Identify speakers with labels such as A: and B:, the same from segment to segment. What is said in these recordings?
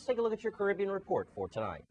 A: take a look at your Caribbean report for tonight.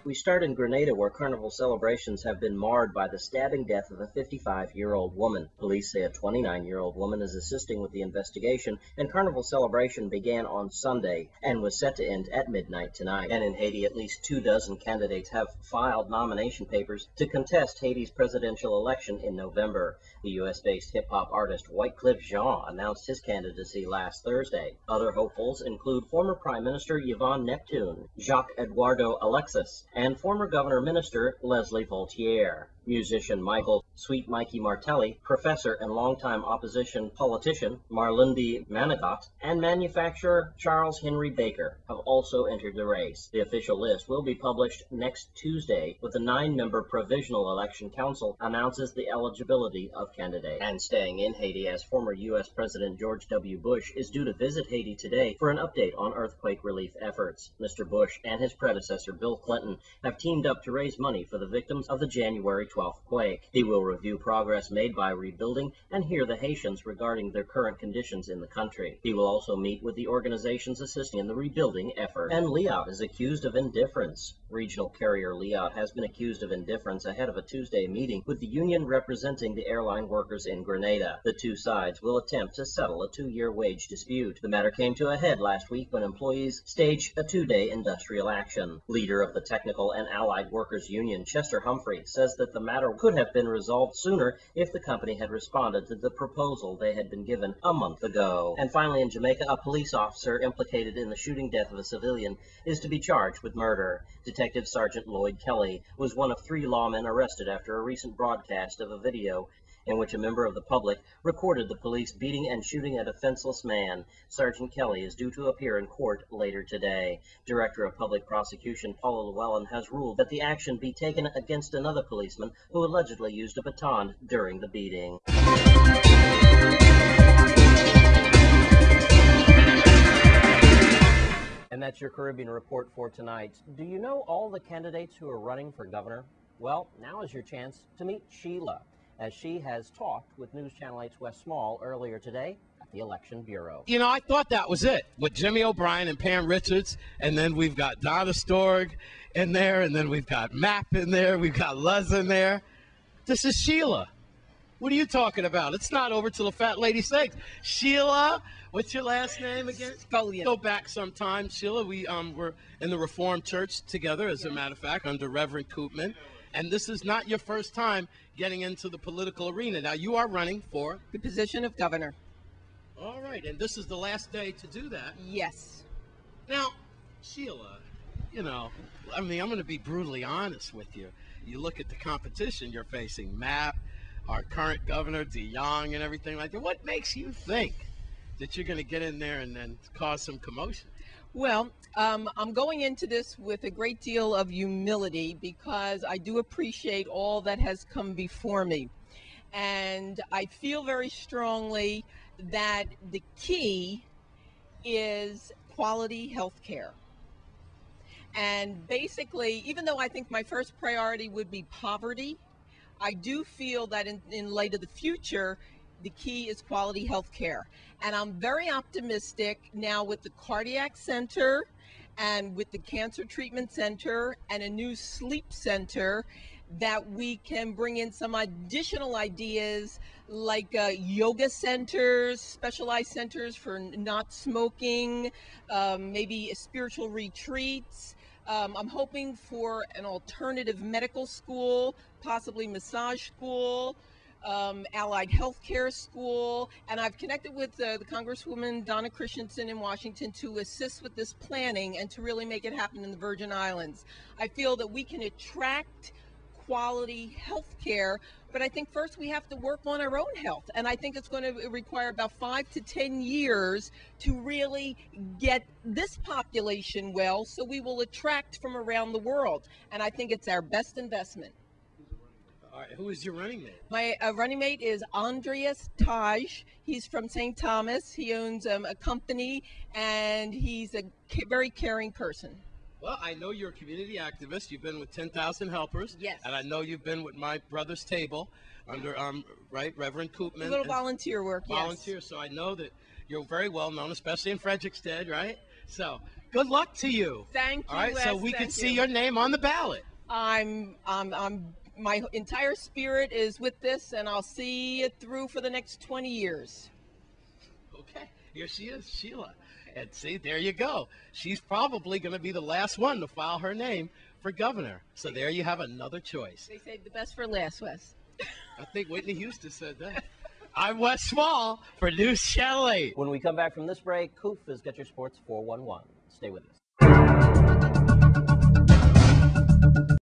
A: We start in Grenada, where carnival celebrations have been marred by the stabbing death of a 55-year-old woman. Police say a 29-year-old woman is assisting with the investigation, and carnival celebration began on Sunday and was set to end at midnight tonight. And in Haiti, at least 24 candidates have filed nomination papers to contest Haiti's presidential election in November. The U.S.-based hip-hop artist Wyclef Jean announced his candidacy last Thursday. Other hopefuls include former Prime Minister Yvonne Neptune, Jacques Eduardo Alexis, and former Governor Minister Leslie Voltaire. Musician Michael Sweet Mikey Martelli, professor and longtime opposition politician Marlundi Manigat, and manufacturer Charles Henry Baker have also entered the race. The official list will be published next Tuesday, with the 9-member Provisional Election Council announces the eligibility of candidates. And staying in Haiti, as former U.S. President George W. Bush is due to visit Haiti today for an update on earthquake relief efforts. Mr. Bush and his predecessor Bill Clinton have teamed up to raise money for the victims of the January 12th quake. He will review progress made by rebuilding and hear the Haitians regarding their current conditions in the country. He will also meet with the organizations assisting in the rebuilding effort. And Liat is accused of indifference. Regional carrier Liat has been accused of indifference ahead of a Tuesday meeting with the union representing the airline workers in Grenada. The two sides will attempt to settle a 2-year wage dispute. The matter came to a head last week when employees staged a 2-day industrial action. Leader of the Technical and Allied Workers Union, Chester Humphrey, says that the matter could have been resolved sooner if the company had responded to the proposal they had been given a month ago. And finally, in Jamaica, a police officer implicated in the shooting death of a civilian is to be charged with murder. Detective Sergeant Lloyd Kelly was one of 3 lawmen arrested after a recent broadcast of a video in which a member of the public recorded the police beating and shooting a defenseless man. Sergeant Kelly is due to appear in court later today. Director of Public Prosecution Paula Llewellyn has ruled that the action be taken against another policeman who allegedly used a baton during the beating. And that's your Caribbean report for tonight. Do you know all the candidates who are running for governor? Well, now is your chance to meet Sheila, as she has talked with News Channel 8's Wes Small earlier today at the Election Bureau.
B: You know, I thought that was it, with Jimmy O'Brien and Pam Richards, and then we've got Donna Storg in there, and then we've got Mapp in there, we've got Luz in there. This is Sheila. What are you talking about? It's not over till the fat lady sings. Sheila, what's your last name again?
C: Scullion.
B: Go back sometime, Sheila. We were in the Reformed Church together, as a matter of fact, under Reverend Koopman. And this is not your first time getting into the political arena. Now, you are running for
C: the position of governor.
B: All right, and this is the last day to do that.
C: Yes.
B: Now, Sheila, you know, I mean, I'm going to be brutally honest with you. You look at the competition you're facing, Mapp, our current governor, DeYoung, and everything like that. What makes you think that you're going to get in there and then cause some commotion?
C: Well, I'm going into this with a great deal of humility because I do appreciate all that has come before me. And I feel very strongly that the key is quality health care. And basically, even though I think my first priority would be poverty, I do feel that in light of the future, the key is quality health care. And I'm very optimistic now with the cardiac center and with the cancer treatment center and a new sleep center that we can bring in some additional ideas like yoga centers, specialized centers for not smoking, maybe spiritual retreats. I'm hoping for an alternative medical school, possibly massage school, allied healthcare school, and I've connected with the Congresswoman Donna Christensen in Washington to assist with this planning and to really make it happen in the Virgin Islands. I feel that we can attract quality health care, but I think first we have to work on our own health, and I think it's going to require about 5 to 10 years to really get this population well, so we will attract from around the world, and I think it's our best investment.
B: All right, who is your running mate?
C: My running mate is Andreas Taj. He's from St. Thomas. He owns a company, and he's a very caring person.
B: Well, I know you're a community activist. You've been with 10,000 Helpers.
C: Yes.
B: And I know you've been with My Brother's Table under, right, Reverend Koopman.
C: A little volunteer work,
B: Volunteer,
C: yes.
B: so I know that you're very well known, especially in Frederickstead, right? So, good luck to you.
C: Thank you,
B: All right, so
C: Wes,
B: we can
C: thank
B: see
C: you.
B: your name on the ballot.
C: My entire spirit is with this, and I'll see it through for the next 20 years.
B: Okay, here she is, Sheila. And see, there you go. She's probably going to be the last one to file her name for governor. So there you have another choice.
C: They saved the best for last, Wes.
B: I think Whitney Houston said that. I'm Wes Small for News Channel 8.
A: When we come back from this break, Koof has got your Sports 411. Stay with us.